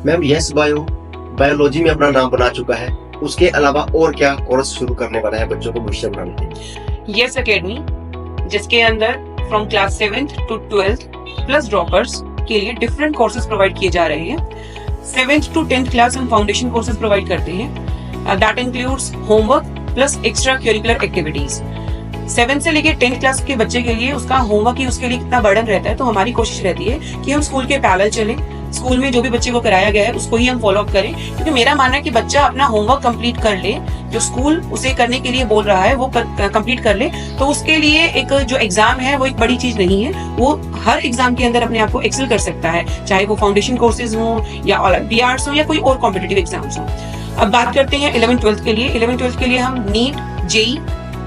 Ma'am yes bio biology में अपना नाम बना चुका है, उसके अलावा और क्या कोर्स शुरू करने वाला है बच्चों को भविष्य बनाने के लिए? यस एकेडमी, जिसके अंदर from class 7th to 12th plus droppers के लिए डिफरेंट कोर्सेज प्रोवाइड किए जा रहे हैं। 7th to 10th क्लास हम फाउंडेशन कोर्सेज प्रोवाइड करते हैं, that includes homework plus extra curricular activities. 7th से लेके 10th क्लास के बच्चे के लिए उसका होमवर्क ही उसके लिए कितना बर्डन रहता है, तो हमारी कोशिश रहती है कि हम स्कूल के पैरेलल चलें, स्कूल में जो भी बच्चे को कराया गया है उसको ही हम फॉलो अप करें, क्योंकि मेरा मानना है कि बच्चा अपना होमवर्क कंप्लीट कर ले, जो स्कूल उसे करने के लिए बोल रहा है वो कंप्लीट कर ले, तो उसके लिए एक जो एग्जाम है वो एक बड़ी चीज नहीं है। वो हर एग्जाम के अंदर अपने आप को एक्सेल कर सकता है, चाहे वो फाउंडेशन कोर्सेज हो या ओलंपियाड्स हो या कोई और कॉम्पिटिटिव एग्जाम्स हो। अब बात करते हैं 11th-12th के लिए। 11th-12th के लिए हम नीट, जेई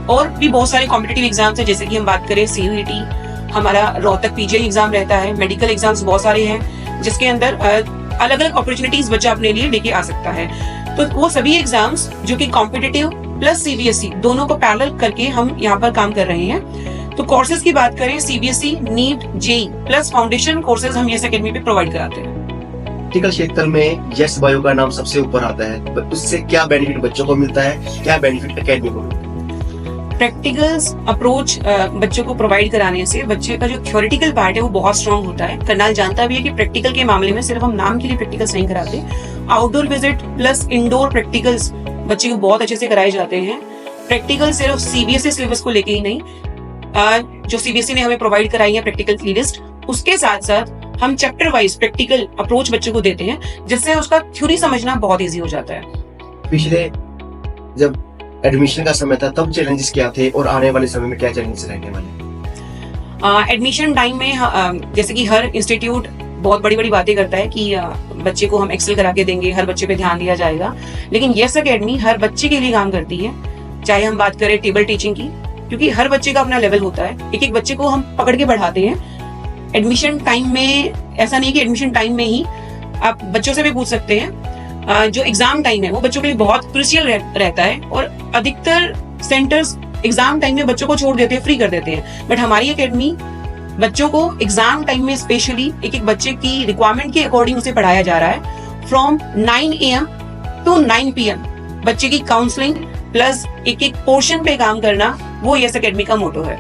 और भी बहुत सारे कॉम्पिटिटिव एग्जाम्स हैं, जैसे कि हम बात करें सीयूईटी, हमारा रोहतक पीजीआई एग्जाम रहता है, मेडिकल एग्जाम्स बहुत सारे हैं जिसके अंदर अलग अलग अपॉर्चुनिटीज बच्चा अपने लिए लेके आ सकता है। तो वो सभी एग्जाम्स जो कि कॉम्पिटिटिव प्लस सीबीएसई दोनों को पैरेलल करके हम यहाँ पर काम कर रहे हैं। तो कोर्सेज की बात करें, CBSE, NEET, JEE plus foundation courses हम यस एकेडमी पे प्रोवाइड कराते हैं। प्रैक्टिकल क्षेत्र में यस बायो का नाम सबसे ऊपर आता है, उससे क्या बेनिफिट बच्चों को मिलता है, क्या बेनिफिट एकेडमी को मिलता है? प्रैक्टिकल्स अप्रोच बच्चों को प्रोवाइड कराने से बच्चे का जो थ्योरेटिकल पार्ट है वो बहुत स्ट्रांग होता है। करनाल जानता भी है कि प्रैक्टिकल के मामले में सिर्फ हम नाम के लिए प्रैक्टिकल्स नहीं कराते, outdoor visit plus indoor practicals बच्चे को बहुत अच्छे से कराए जाते हैं। प्रैक्टिकल सिर्फ सीबीएसई सिलेबस को लेके ही नहीं, जो सीबीएसई ने हमें प्रोवाइड कराई है प्रैक्टिकल की लिस्ट, उसके साथ साथ हम चैप्टर वाइज प्रैक्टिकल अप्रोच बच्चों को देते हैं, जिससे उसका थ्योरी समझना बहुत ईजी हो जाता है। पिछले जब एडमिशन का समय था तब चैलेंजेस क्या थे और आने वाले समय में क्या चैलेंजेस रहने वाले? एडमिशन टाइम में जैसे कि हर इंस्टीट्यूट बहुत बड़ी बड़ी बातें करता है कि बच्चे को हम एक्सेल करा के देंगे, हर बच्चे पे ध्यान दिया जाएगा, लेकिन यस एकेडमी हर बच्चे के लिए काम करती है। चाहे हम बात करें टेबल टीचिंग की, क्योंकि हर बच्चे का अपना लेवल होता है, एक एक बच्चे को हम पकड़ के बढ़ाते हैं। एडमिशन टाइम में ऐसा नहीं कि एडमिशन टाइम में ही, आप बच्चों से भी पूछ सकते हैं, जो एग्जाम टाइम है वो बच्चों के लिए बहुत क्रूशियल रहता है, और अधिकतर सेंटर्स एग्जाम टाइम में बच्चों को छोड़ देते हैं, फ्री कर देते हैं, बट हमारी एकेडमी बच्चों को एग्जाम टाइम में स्पेशली एक एक बच्चे की रिक्वायरमेंट के अकॉर्डिंग उसे पढ़ाया जा रहा है। फ्रॉम 9 AM to 9 PM बच्चे की काउंसलिंग प्लस एक एक पोर्शन पे काम करना, वो यस एकेडमी का मोटो है।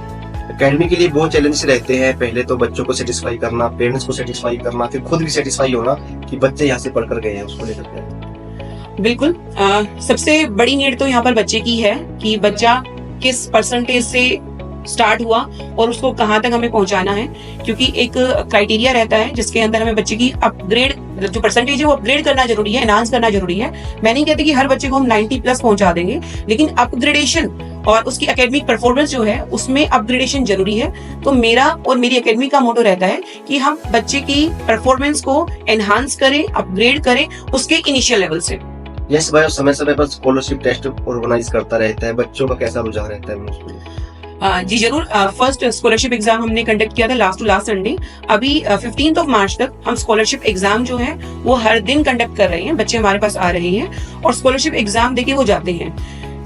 एकेडमी के लिए बहुत चैलेंजेस रहते हैं, पहले तो बच्चों को सेटिस्फाई करना, पेरेंट्स को सेटिस्फाई करना, फिर खुद भी सेटिस्फाई होना कि बच्चे यहाँ से पढ़कर गए हैं, उसको लेकर के। बिल्कुल, सबसे बड़ी नीड तो यहाँ पर बच्चे की है कि बच्चा किस परसेंटेज से स्टार्ट हुआ और उसको कहाँ तक हमें पहुंचाना है, क्योंकि एक क्राइटेरिया रहता है जिसके अंदर हमें बच्चे की अपग्रेड, जो परसेंटेज है वो अपग्रेड करना जरूरी है, एनहांस करना जरूरी है। मैं नहीं कहती कि हर बच्चे को हम 90 प्लस पहुंचा देंगे, लेकिन अपग्रेडेशन और उसकी एकेडमिक परफॉर्मेंस जो है उसमें अपग्रेडेशन जरूरी है। तो मेरा और मेरी एकेडमी का मोटो रहता है कि हम बच्चे की परफॉर्मेंस को एनहांस करें, अपग्रेड करें उसके इनिशियल लेवल से। यस बायो समय समय पर स्कॉलरशिप टेस्ट ऑर्गेनाइज करता रहता है, बच्चों का कैसा रुझान रहता है उसमें? जी जरूर, फर्स्ट स्कॉलरशिप एग्जाम हमने कंडक्ट किया था लास्ट टू लास्ट संडे। अभी 15 मार्च तक हम स्कॉलरशिप एग्जाम जो है वो हर दिन कंडक्ट कर रहे हैं, बच्चे हमारे पास आ रहे हैं और स्कॉलरशिप एग्जाम देके वो जाते हैं।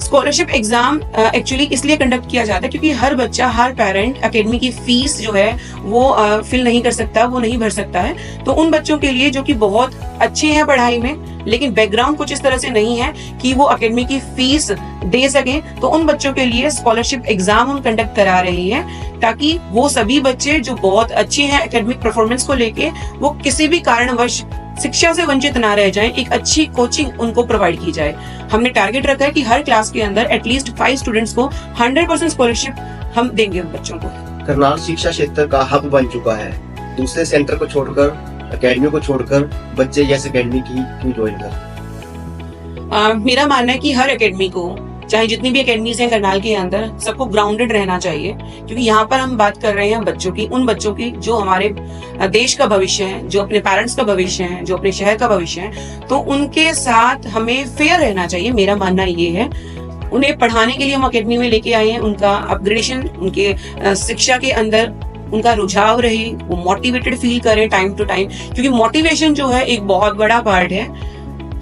स्कॉलरशिप एग्जाम एक्चुअली इसलिए कंडक्ट किया जाता है क्योंकि हर बच्चा, हर पेरेंट एकेडमी की फीस जो है वो फिल नहीं कर सकता, वो नहीं भर सकता है। तो उन बच्चों के लिए जो कि बहुत अच्छे हैं पढ़ाई में लेकिन बैकग्राउंड कुछ इस तरह से नहीं है कि वो एकेडमी की फीस दे सके, तो उन बच्चों के लिए स्कॉलरशिप एग्जाम हम कंडक्ट करा रहे हैं, ताकि वो सभी बच्चे जो बहुत अच्छे हैं एकेडमिक परफॉर्मेंस को लेके, वो किसी भी कारणवश शिक्षा से वंचित ना रह जाएं, एक अच्छी कोचिंग उनको प्रोवाइड की जाए। हमने टारगेट रखा है कि हर क्लास के अंदर एटलीस्ट 5 स्टूडेंट्स को 100% स्कॉलरशिप हम देंगे उन बच्चों को। करनाल शिक्षा क्षेत्र का हब बन चुका है, दूसरे सेंटर को छोड़कर, एकेडमी को छोड़कर बच्चे यस एकेडमी की क्यों ज्वाइन कर? मेरा मानना है कि हर एकेडमी को, चाहे जितनी भी एकेडमीज हैं करनाल के अंदर, सबको ग्राउंडेड रहना चाहिए, क्योंकि यहाँ पर हम बात कर रहे हैं बच्चों की, उन बच्चों की जो हमारे देश का भविष्य है, जो अपने पेरेंट्स का भविष्य है, जो अपने शहर का भविष्य है, तो उनके साथ हमें फेयर रहना चाहिए। मेरा मानना ये है, उन्हें पढ़ाने के लिए हम एकेडमी में लेके आए हैं, उनका अपग्रेडेशन, उनके शिक्षा के अंदर उनका रुझाव रहे, वो मोटिवेटेड फील करें टाइम टू टाइम, क्योंकि मोटिवेशन जो है एक बहुत बड़ा पार्ट है।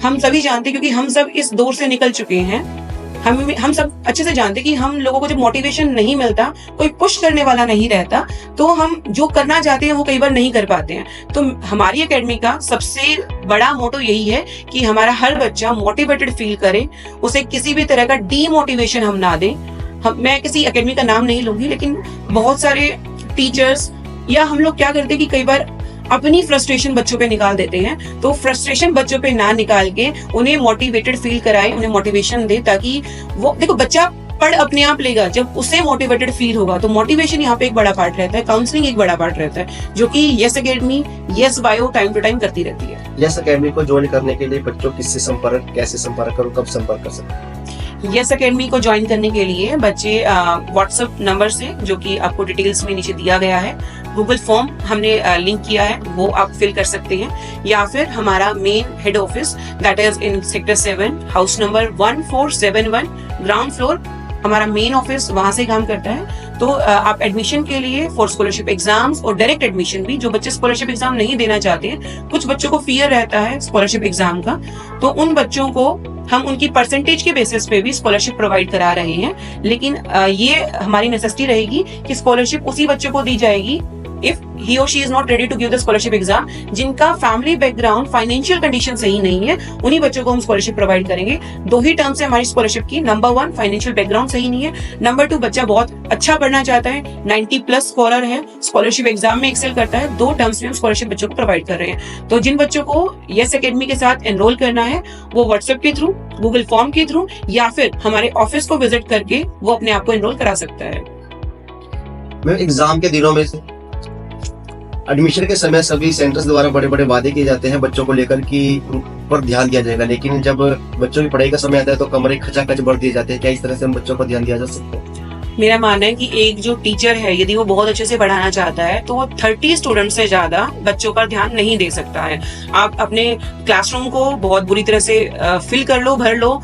हम सभी जानते हैं, क्योंकि हम सब इस दौर से निकल चुके हैं, हम सब अच्छे से जानते हैं कि हम लोगों को जब मोटिवेशन नहीं मिलता, कोई पुश करने वाला नहीं रहता, तो हम जो करना चाहते हैं वो कई बार नहीं कर पाते हैं। तो हमारी एकेडमी का सबसे बड़ा मोटो यही है कि हमारा हर बच्चा मोटिवेटेड फील करे, उसे किसी भी तरह का डीमोटिवेशन हम ना दें। मैं किसी एकेडमी का नाम नहीं लूंगी, लेकिन बहुत सारे टीचर्स या हम लोग क्या करते हैं कि कई बार अपनी फ्रस्ट्रेशन बच्चों पे निकाल देते हैं। तो फ्रस्ट्रेशन बच्चों पे ना निकाल के उन्हें मोटिवेटेड फील कराएं, उन्हें मोटिवेशन दे, ताकि वो देखो बच्चा पढ़ अपने आप लेगा जब उसे मोटिवेटेड फील होगा। तो मोटिवेशन यहाँ पे एक बड़ा पार्ट रहता है, काउंसलिंग एक बड़ा पार्ट रहता है, जो कि Yes Academy, Yes bio time to time करती रहती है। यस एकेडमी को ज्वाइन करने के लिए बच्चों किससे संपर्क, कैसे संपर्क करो, कब संपर्क कर सकते हैं? यस एकेडमी को ज्वाइन करने के लिए बच्चे व्हाट्सएप नंबर से, जो कि आपको डिटेल्स में नीचे दिया गया है, गूगल फॉर्म हमने लिंक किया है, वो आप फिल कर सकते हैं, या फिर हमारा main head office that is in sector 7 house number 1471 ground floor, हमारा मेन ऑफिस वहां से काम करता है। तो आप एडमिशन के लिए फॉर स्कॉलरशिप एग्जाम्स और डायरेक्ट एडमिशन भी, जो बच्चे स्कॉलरशिप एग्जाम नहीं देना चाहते हैं, कुछ बच्चों को फियर रहता है स्कॉलरशिप एग्जाम का, तो उन बच्चों को हम उनकी परसेंटेज के बेसिस पे भी स्कॉलरशिप प्रोवाइड करा रहे हैं। लेकिन ये हमारी नेसेसिटी रहेगी कि स्कॉलरशिप उसी बच्चों को दी जाएगी if he or she is not ready to give the scholarship exam, जिनका फैमिली बैकग्राउंड फाइनेंशियल कंडीशन सही नहीं है, उन्हीं बच्चों को हम स्कॉलरशिप प्रोवाइड करेंगे। दो ही टर्म्स है हमारी स्कॉलरशिप की, नंबर 1 फाइनेंशियल बैकग्राउंड सही नहीं है, नंबर 2 बच्चा बहुत अच्छा पढ़ना चाहता है, 90+ स्कॉलर है, स्कॉलरशिप एग्जाम में एक्सेल करता है। दो टर्म्स में हम स्कॉलरशिप बच्चों को प्रोवाइड कर रहे हैं। तो जिन बच्चों को यस एकेडमी के साथ एनरोल करना है, वो व्हाट्सएप के थ्रू, गूगल फॉर्म के थ्रू, या फिर हमारे ऑफिस को विजिट करके वो अपने आप को एनरोल करा सकता है। मैम, एग्जाम के दिनों में एडमिशन के समय सभी सेंटर्स द्वारा बड़े बड़े वादे किए जाते हैं बच्चों को लेकर कि उन पर ध्यान दिया जाएगा, लेकिन जब बच्चों की पढ़ाई का समय आता है तो कमरे खचाखच भर दिए जाते हैं। क्या इस तरह से हम बच्चों पर ध्यान दिया जा सकता है? मेरा मानना है कि एक जो टीचर है, यदि वो बहुत अच्छे से पढ़ाना चाहता है, तो वो 30 स्टूडेंट से ज्यादा बच्चों पर ध्यान नहीं दे सकता है। आप अपने क्लासरूम को बहुत बुरी तरह से फिल कर लो, भर लो,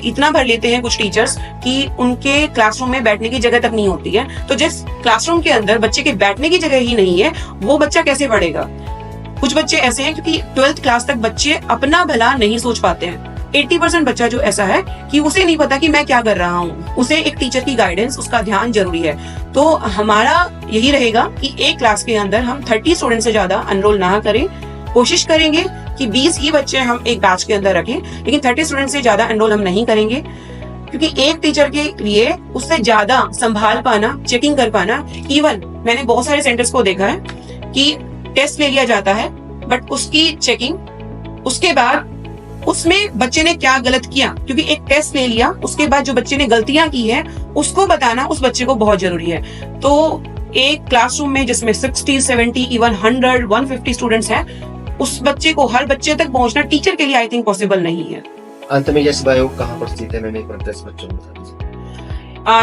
इतना भर लेते हैं कुछ टीचर्स कि उनके क्लासरूम में बैठने की जगह तक नहीं होती है। तो जिस क्लासरूम के अंदर बच्चे के बैठने की जगह ही नहीं है, वो बच्चा कैसे पढ़ेगा? कुछ बच्चे ऐसे हैं क्योंकि 12th क्लास तक बच्चे अपना भला नहीं सोच पाते हैं। 80% बच्चा जो ऐसा है कि उसे नहीं पता कि मैं क्या कर रहा हूँ, उसे एक टीचर की गाइडेंस, उसका ध्यान जरूरी है। तो हमारा यही रहेगा कि एक क्लास के अंदर हम 30 स्टूडेंट से ज्यादा एनरोल ना करें, कोशिश करेंगे कि 20 ही बच्चे हम एक बैच के अंदर रखें, लेकिन 30 स्टूडेंट से ज्यादा एनरोल हम नहीं करेंगे, क्योंकि एक टीचर के लिए उससे ज्यादा संभाल पाना, चेकिंग कर पाना, इवन मैंने बहुत सारे सेंटर्स को देखा है कि टेस्ट ले लिया जाता है, बट उसकी चेकिंग उसके बाद उसमें बच्चे ने क्या गलत किया, क्योंकि एक टेस्ट ले लिया, उसके बाद जो बच्चे ने गलतियां की है उसको बताना उस बच्चे को बहुत जरूरी है। तो एक क्लासरूम में जिसमें 60, 70, इवन 100, 150 स्टूडेंट्स हैं, उस बच्चे को, हर बच्चे तक पहुंचना टीचर के लिए आई थिंक पॉसिबल नहीं है। अंत में यस बायो कहाँ पर स्थित है? मैंने एक बार 10 बच्चों को बता दीजिए।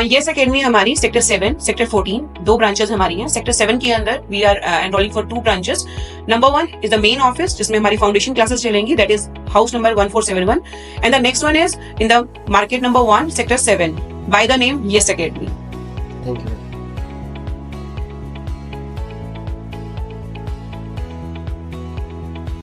यस एकेडमी हमारी सेक्टर 7, सेक्टर 14, 2 ब्रांचेस हमारी हैं। सेक्टर 7 के अंदर we are enrolling for 2 branches. Number 1 is the main office, जिसमें हमारी फाउंडेशन क्लासेस चलेंगी, that is house number 1471, and the next one is in the market number 1, sector 7, by the name Yes Academy. Thank you.